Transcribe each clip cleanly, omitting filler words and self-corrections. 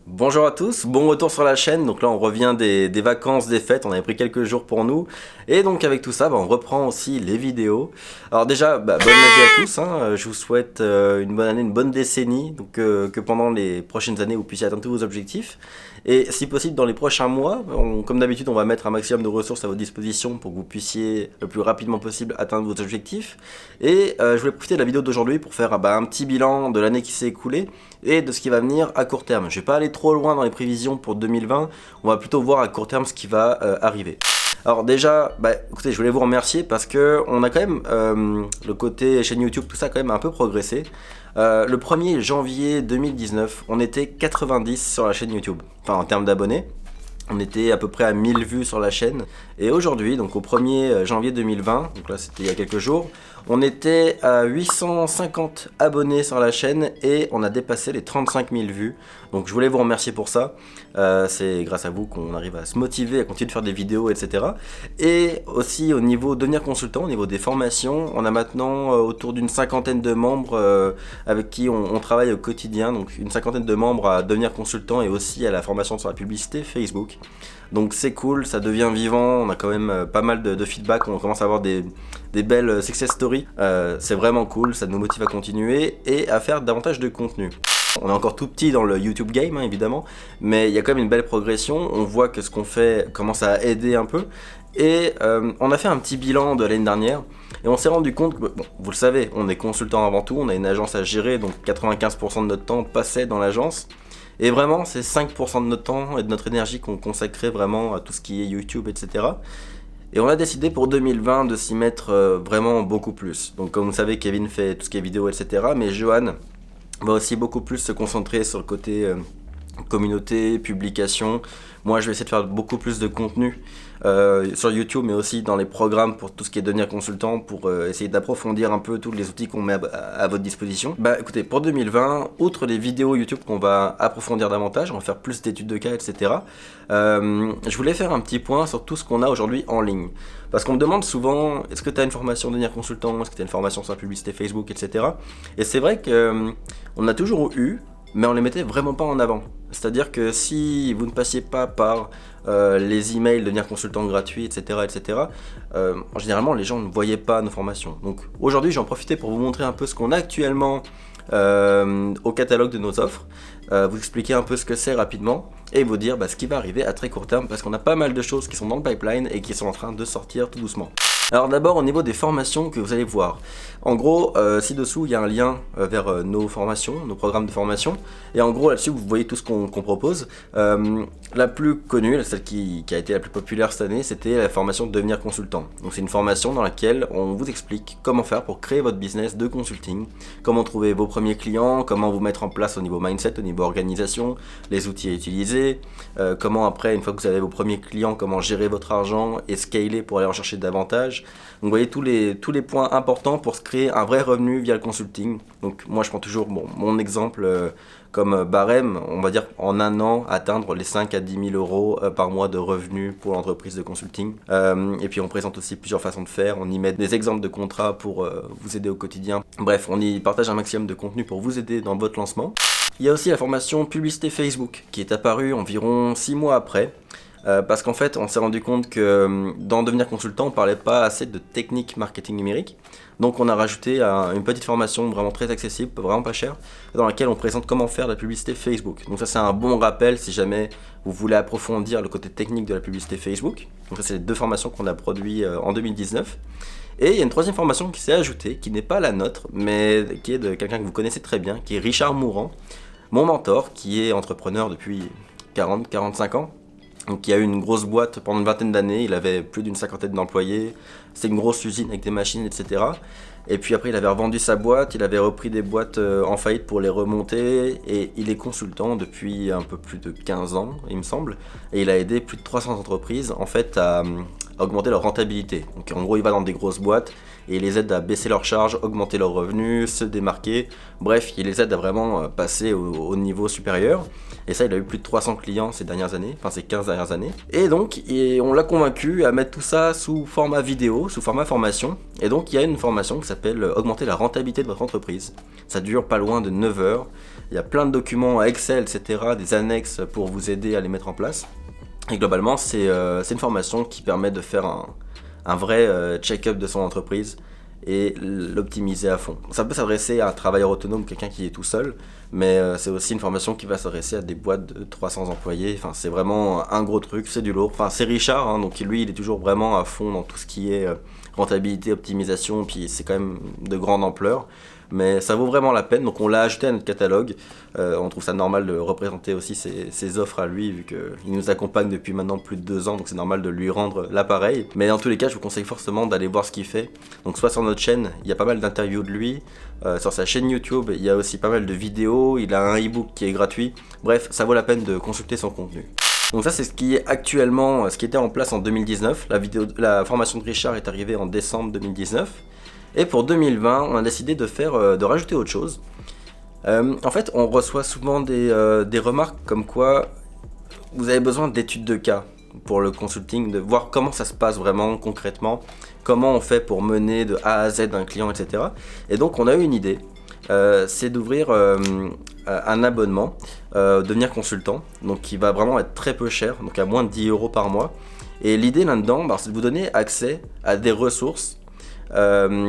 Bonjour à tous, bon retour sur la chaîne. Donc là on revient des vacances, des fêtes, on avait pris quelques jours pour nous. Et donc avec tout ça, on reprend aussi les vidéos. Alors déjà, bonne année à tous, hein. Je vous souhaite une bonne année, une bonne décennie. Donc que pendant les prochaines années vous puissiez atteindre tous vos objectifs. Et si possible dans les prochains mois, comme d'habitude on va mettre un maximum de ressources à votre disposition pour que vous puissiez le plus rapidement possible atteindre vos objectifs. Et je voulais profiter de la vidéo d'aujourd'hui pour faire un petit bilan de l'année qui s'est écoulée et de ce qui va venir à court terme. Je vais pas aller trop loin dans les prévisions pour 2020, on va plutôt voir à court terme ce qui va arriver. Alors déjà, écoutez, je voulais vous remercier parce que on a quand même le côté chaîne YouTube, tout ça a quand même un peu progressé. Le 1er janvier 2019, on était 90 sur la chaîne YouTube, enfin en termes d'abonnés. On était à peu près à 1000 vues sur la chaîne. Et aujourd'hui, donc au 1er janvier 2020, donc là c'était il y a quelques jours, on était à 850 abonnés sur la chaîne et on a dépassé les 35 000 vues. Donc je voulais vous remercier pour ça. C'est grâce à vous qu'on arrive à se motiver, à continuer de faire des vidéos, etc. Et aussi au niveau de devenir consultant, au niveau des formations, on a maintenant autour d'une cinquantaine de membres avec qui on travaille au quotidien. Donc une cinquantaine de membres à devenir consultant et aussi à la formation sur la publicité Facebook. Donc c'est cool, ça devient vivant, on a quand même pas mal de feedback, on commence à avoir des belles success stories. C'est vraiment cool, ça nous motive à continuer et à faire davantage de contenu. On est encore tout petit dans le YouTube game, hein, évidemment, mais il y a quand même une belle progression. On voit que ce qu'on fait commence à aider un peu. Et on a fait un petit bilan de l'année dernière et on s'est rendu compte que, bon, vous le savez, on est consultant avant tout, on a une agence à gérer, donc 95% de notre temps passait dans l'agence. Et vraiment, c'est 5% de notre temps et de notre énergie qu'on consacrait vraiment à tout ce qui est YouTube, etc. Et on a décidé pour 2020 de s'y mettre vraiment beaucoup plus. Donc comme vous savez, Kevin fait tout ce qui est vidéo, etc. Mais Johan va aussi beaucoup plus se concentrer sur le côté communauté, publication. Moi je vais essayer de faire beaucoup plus de contenu sur YouTube, mais aussi dans les programmes pour tout ce qui est devenir consultant, pour essayer d'approfondir un peu tous les outils qu'on met à votre disposition. Écoutez, pour 2020, outre les vidéos YouTube qu'on va approfondir davantage, on va faire plus d'études de cas, etc. Je voulais faire un petit point sur tout ce qu'on a aujourd'hui en ligne. Parce qu'on me demande souvent, est-ce que tu as une formation de devenir consultant, est-ce que tu as une formation sur la publicité Facebook, etc. Et c'est vrai qu'on a toujours eu, mais on les mettait vraiment pas en avant. C'est-à-dire que si vous ne passiez pas par les emails de devenir consultant gratuit, etc., etc., généralement les gens ne voyaient pas nos formations. Donc aujourd'hui, j'en profitais pour vous montrer un peu ce qu'on a actuellement au catalogue de nos offres, vous expliquer un peu ce que c'est rapidement et vous dire ce qui va arriver à très court terme parce qu'on a pas mal de choses qui sont dans le pipeline et qui sont en train de sortir tout doucement. Alors d'abord au niveau des formations que vous allez voir. En gros, ci-dessous il y a un lien vers nos formations, nos programmes de formation. Et en gros là-dessus vous voyez tout ce qu'on propose. La plus connue, celle qui a été la plus populaire cette année, c'était la formation de devenir consultant. Donc c'est une formation dans laquelle on vous explique comment faire pour créer votre business de consulting, comment trouver vos premiers clients, comment vous mettre en place au niveau mindset, au niveau organisation, les outils à utiliser, comment après, une fois que vous avez vos premiers clients, comment gérer votre argent et scaler pour aller en chercher davantage. Donc vous voyez tous les points importants pour se créer un vrai revenu via le consulting. Donc moi je prends toujours mon exemple comme barème, on va dire en un an atteindre les 5 à 10 000 euros par mois de revenus pour l'entreprise de consulting. Et puis on présente aussi plusieurs façons de faire, on y met des exemples de contrats pour vous aider au quotidien. Bref, on y partage un maximum de contenu pour vous aider dans votre lancement. Il y a aussi la formation publicité Facebook qui est apparue environ 6 mois après. Parce qu'en fait, on s'est rendu compte que dans devenir consultant, on parlait pas assez de technique marketing numérique. Donc on a rajouté une petite formation vraiment très accessible, vraiment pas chère, dans laquelle on présente comment faire de la publicité Facebook. Donc ça c'est un bon rappel si jamais vous voulez approfondir le côté technique de la publicité Facebook. Donc ça c'est les deux formations qu'on a produites en 2019. Et il y a une troisième formation qui s'est ajoutée, qui n'est pas la nôtre, mais qui est de quelqu'un que vous connaissez très bien, qui est Richard Mourant, mon mentor, qui est entrepreneur depuis 40-45 ans. Donc il a eu une grosse boîte pendant une vingtaine d'années, il avait plus d'une cinquantaine d'employés, c'est une grosse usine avec des machines, etc. Et puis après il avait revendu sa boîte, il avait repris des boîtes en faillite pour les remonter, et il est consultant depuis un peu plus de 15 ans, il me semble, et il a aidé plus de 300 entreprises en fait à à augmenter leur rentabilité. Donc en gros, il va dans des grosses boîtes et il les aide à baisser leurs charges, augmenter leurs revenus, se démarquer. Bref, il les aide à vraiment passer au niveau supérieur. Et ça, il a eu plus de 300 clients ces dernières années, enfin ces 15 dernières années. Et donc, on l'a convaincu à mettre tout ça sous format vidéo, sous format formation. Et donc, il y a une formation qui s'appelle Augmenter la rentabilité de votre entreprise. Ça dure pas loin de 9 heures. Il y a plein de documents Excel, etc., des annexes pour vous aider à les mettre en place. Et globalement, c'est une formation qui permet de faire un vrai check-up de son entreprise et l'optimiser à fond. Ça peut s'adresser à un travailleur autonome, quelqu'un qui est tout seul, mais c'est aussi une formation qui va s'adresser à des boîtes de 300 employés. Enfin, c'est vraiment un gros truc, c'est du lourd. Enfin, c'est Richard, hein, donc lui, il est toujours vraiment à fond dans tout ce qui est rentabilité, optimisation, puis c'est quand même de grande ampleur. Mais ça vaut vraiment la peine, donc on l'a ajouté à notre catalogue. On trouve ça normal de représenter aussi ses offres à lui, vu qu'il nous accompagne depuis maintenant plus de 2 ans, donc c'est normal de lui rendre l'appareil. Mais dans tous les cas, je vous conseille forcément d'aller voir ce qu'il fait. Donc soit sur notre chaîne, il y a pas mal d'interviews de lui. Sur sa chaîne YouTube, il y a aussi pas mal de vidéos. Il a un e-book qui est gratuit. Bref, ça vaut la peine de consulter son contenu. Donc ça, c'est ce qui est actuellement, ce qui était en place en 2019. La formation de Richard est arrivée en décembre 2019. Et pour 2020, on a décidé de rajouter autre chose. En fait, on reçoit souvent des remarques comme quoi vous avez besoin d'études de cas pour le consulting, de voir comment ça se passe vraiment concrètement, comment on fait pour mener de A à Z un client, etc. Et donc, on a eu une idée, c'est d'ouvrir un abonnement, devenir consultant, donc qui va vraiment être très peu cher, donc à moins de 10 € par mois. Et l'idée là-dedans, c'est de vous donner accès à des ressources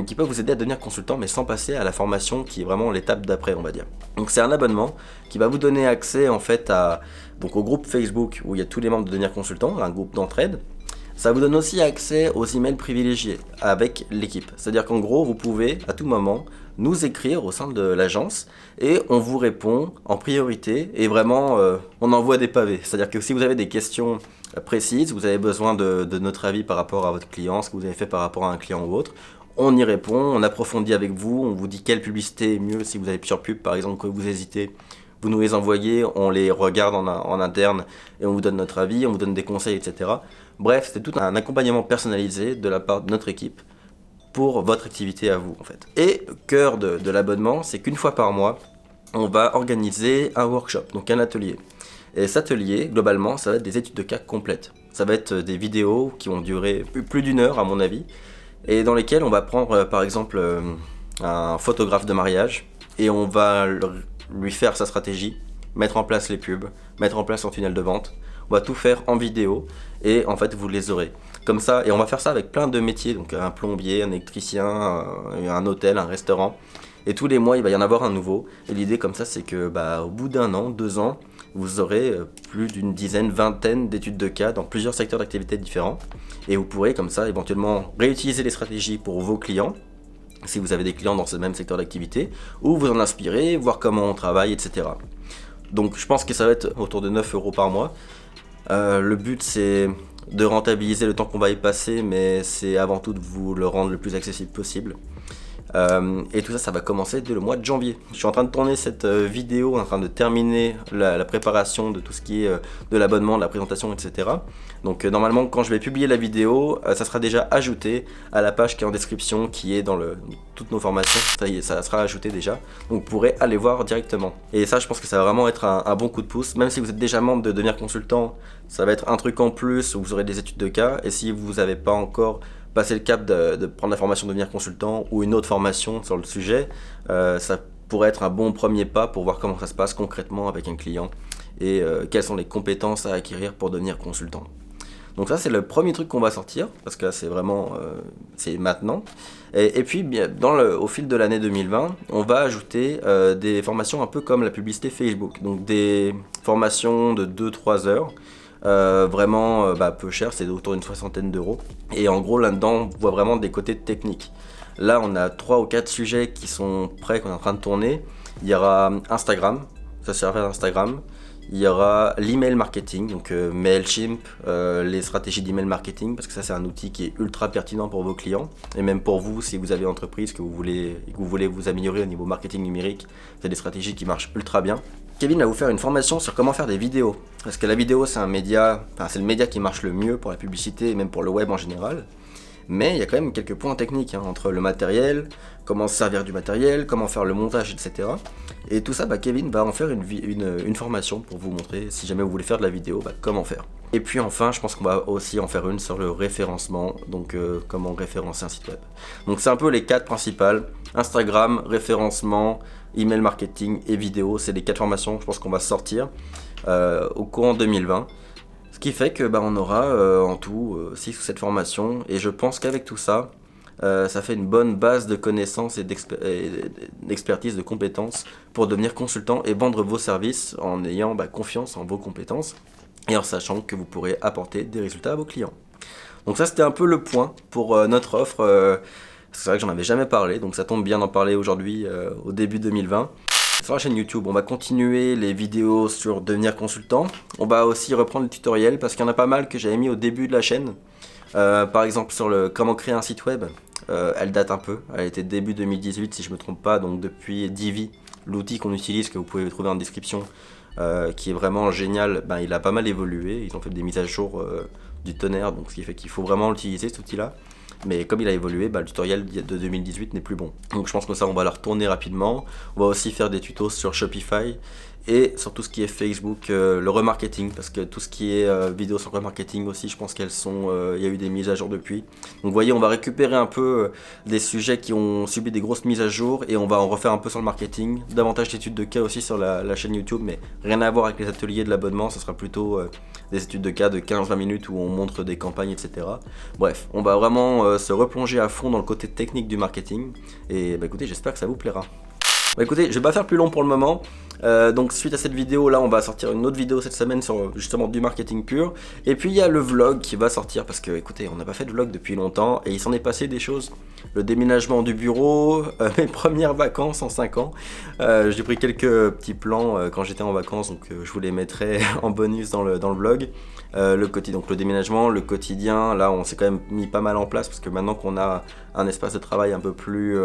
qui peuvent vous aider à devenir consultant, mais sans passer à la formation qui est vraiment l'étape d'après, on va dire. Donc c'est un abonnement qui va vous donner accès en fait donc au groupe Facebook où il y a tous les membres de devenir consultant, un groupe d'entraide. Ça vous donne aussi accès aux emails privilégiés avec l'équipe. C'est-à-dire qu'en gros, vous pouvez à tout moment nous écrire au sein de l'agence et on vous répond en priorité et vraiment on envoie des pavés. C'est-à-dire que si vous avez des questions précises, vous avez besoin de notre avis par rapport à votre client, ce que vous avez fait par rapport à un client ou autre, on y répond, on approfondit avec vous, on vous dit quelle publicité est mieux si vous avez plusieurs pubs par exemple que vous hésitez. Vous nous les envoyez, on les regarde en interne et on vous donne notre avis, on vous donne des conseils, etc. Bref, c'est tout un accompagnement personnalisé de la part de notre équipe pour votre activité à vous en fait. Et le cœur de l'abonnement, c'est qu'une fois par mois, on va organiser un workshop, donc un atelier. Et cet atelier, globalement, ça va être des études de cas complètes. Ça va être des vidéos qui vont durer plus d'1 heure à mon avis, et dans lesquelles on va prendre par exemple un photographe de mariage et on va lui faire sa stratégie, mettre en place les pubs, mettre en place son tunnel de vente. On va tout faire en vidéo et en fait vous les aurez. Comme ça, et on va faire ça avec plein de métiers, donc un plombier, un électricien, un hôtel, un restaurant. Et tous les mois, il va y en avoir un nouveau. Et l'idée comme ça, c'est que au bout d'1 an, 2 ans, vous aurez plus d'une dizaine, vingtaine d'études de cas dans plusieurs secteurs d'activité différents. Et vous pourrez comme ça éventuellement réutiliser les stratégies pour vos clients, si vous avez des clients dans ce même secteur d'activité, ou vous en inspirer, voir comment on travaille, etc. Donc je pense que ça va être autour de 9 € par mois. Le but c'est de rentabiliser le temps qu'on va y passer, mais c'est avant tout de vous le rendre le plus accessible possible. Et tout ça, ça va commencer dès le mois de janvier. Je suis en train de tourner cette vidéo, en train de terminer la préparation de tout ce qui est de l'abonnement, de la présentation, etc. Donc normalement, quand je vais publier la vidéo, ça sera déjà ajouté à la page qui est en description, qui est dans toutes nos formations. Ça y est, ça sera ajouté déjà. Donc vous pourrez aller voir directement. Et ça, je pense que ça va vraiment être un bon coup de pouce. Même si vous êtes déjà membre de devenir consultant, ça va être un truc en plus où vous aurez des études de cas. Et si vous n'avez pas encore passer le cap de prendre la formation de devenir consultant ou une autre formation sur le sujet, ça pourrait être un bon premier pas pour voir comment ça se passe concrètement avec un client et quelles sont les compétences à acquérir pour devenir consultant. Donc ça c'est le premier truc qu'on va sortir parce que c'est vraiment c'est maintenant. Et puis au fil de l'année 2020, on va ajouter des formations un peu comme la publicité Facebook, donc des formations de 2-3 heures. Vraiment peu cher, c'est autour d'une 60aine d'euros. Et en gros là-dedans, on voit vraiment des côtés techniques. Là, on a 3 ou 4 sujets qui sont prêts, qu'on est en train de tourner. Il y aura Instagram, ça sert à Instagram. Il y aura l'email marketing, donc Mailchimp, les stratégies d'email marketing, parce que ça c'est un outil qui est ultra pertinent pour vos clients, et même pour vous si vous avez une entreprise que vous voulez vous améliorer au niveau marketing numérique, c'est des stratégies qui marchent ultra bien. Kevin va vous faire une formation sur comment faire des vidéos. Parce que la vidéo, c'est un média, enfin, c'est le média qui marche le mieux pour la publicité et même pour le web en général. Mais il y a quand même quelques points techniques entre le matériel, comment se servir du matériel, comment faire le montage, etc. Et tout ça, Kevin va en faire une formation pour vous montrer, si jamais vous voulez faire de la vidéo, comment faire. Et puis enfin, je pense qu'on va aussi en faire une sur le référencement, donc comment référencer un site web. Donc c'est un peu les 4 principales: Instagram, référencement, email marketing et vidéo. C'est les 4 formations, je pense qu'on va sortir au courant 2020. Ce qui fait que on aura en tout 6 ou 7 formations, et je pense qu'avec tout ça, ça fait une bonne base de connaissances et d'expertise, de compétences pour devenir consultant et vendre vos services en ayant confiance en vos compétences et en sachant que vous pourrez apporter des résultats à vos clients. Donc ça, c'était un peu le point pour notre offre. C'est vrai que j'en avais jamais parlé, donc ça tombe bien d'en parler aujourd'hui au début 2020. Sur la chaîne YouTube, on va continuer les vidéos sur devenir consultant. On va aussi reprendre les tutoriels parce qu'il y en a pas mal que j'avais mis au début de la chaîne. Par exemple sur le comment créer un site web, elle date un peu. Elle était début 2018 si je me trompe pas, donc depuis Divi, l'outil qu'on utilise, que vous pouvez trouver en description, qui est vraiment génial, il a pas mal évolué. Ils ont fait des mises à jour du tonnerre, donc ce qui fait qu'il faut vraiment l'utiliser, cet outil-là. Mais comme il a évolué, le tutoriel de 2018 n'est plus bon. Donc je pense que ça, on va le retourner rapidement. On va aussi faire des tutos sur Shopify et sur tout ce qui est Facebook, le remarketing, parce que tout ce qui est vidéo sur remarketing aussi, je pense qu'elles sont, il y a eu des mises à jour depuis. Donc vous voyez, on va récupérer un peu des sujets qui ont subi des grosses mises à jour et on va en refaire un peu sur le marketing. Davantage d'études de cas aussi sur la chaîne YouTube, mais rien à voir avec les ateliers de l'abonnement. Ce sera plutôt des études de cas de 15-20 minutes où on montre des campagnes, etc. Bref, on va vraiment se replonger à fond dans le côté technique du marketing. Et écoutez, j'espère que ça vous plaira. Écoutez, je vais pas faire plus long pour le moment. Donc suite à cette vidéo là, on va sortir une autre vidéo cette semaine sur justement du marketing pur. Et puis il y a le vlog qui va sortir parce que écoutez, on n'a pas fait de vlog depuis longtemps et il s'en est passé des choses. Le déménagement du bureau, mes premières vacances en 5 ans. J'ai pris quelques petits plans quand j'étais en vacances, donc je vous les mettrai en bonus dans le vlog. Donc le déménagement, le quotidien, là on s'est quand même mis pas mal en place parce que maintenant qu'on a un espace de travail un peu plus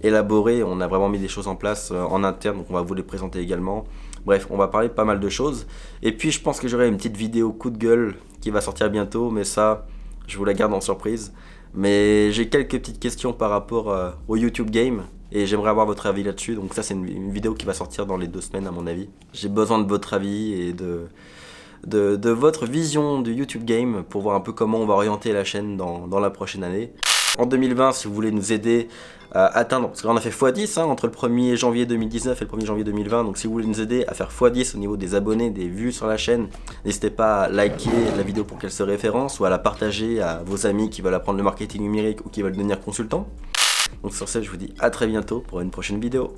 élaboré, on a vraiment mis des choses en place en interne, donc on va vous les présenter également. Bref, on va parler de pas mal de choses. Et puis je pense que j'aurai une petite vidéo coup de gueule qui va sortir bientôt, mais ça, je vous la garde en surprise. Mais j'ai quelques petites questions par rapport au YouTube Game et j'aimerais avoir votre avis là-dessus. Donc ça, c'est une vidéo qui va sortir dans les 2 semaines à mon avis. J'ai besoin de votre avis et de votre vision du YouTube Game pour voir un peu comment on va orienter la chaîne dans la prochaine année. En 2020, si vous voulez nous aider à atteindre, parce qu'on a fait x10 entre le 1er janvier 2019 et le 1er janvier 2020, donc si vous voulez nous aider à faire x10 au niveau des abonnés, des vues sur la chaîne, n'hésitez pas à liker la vidéo pour qu'elle se référence ou à la partager à vos amis qui veulent apprendre le marketing numérique ou qui veulent devenir consultants. Donc sur ce, je vous dis à très bientôt pour une prochaine vidéo.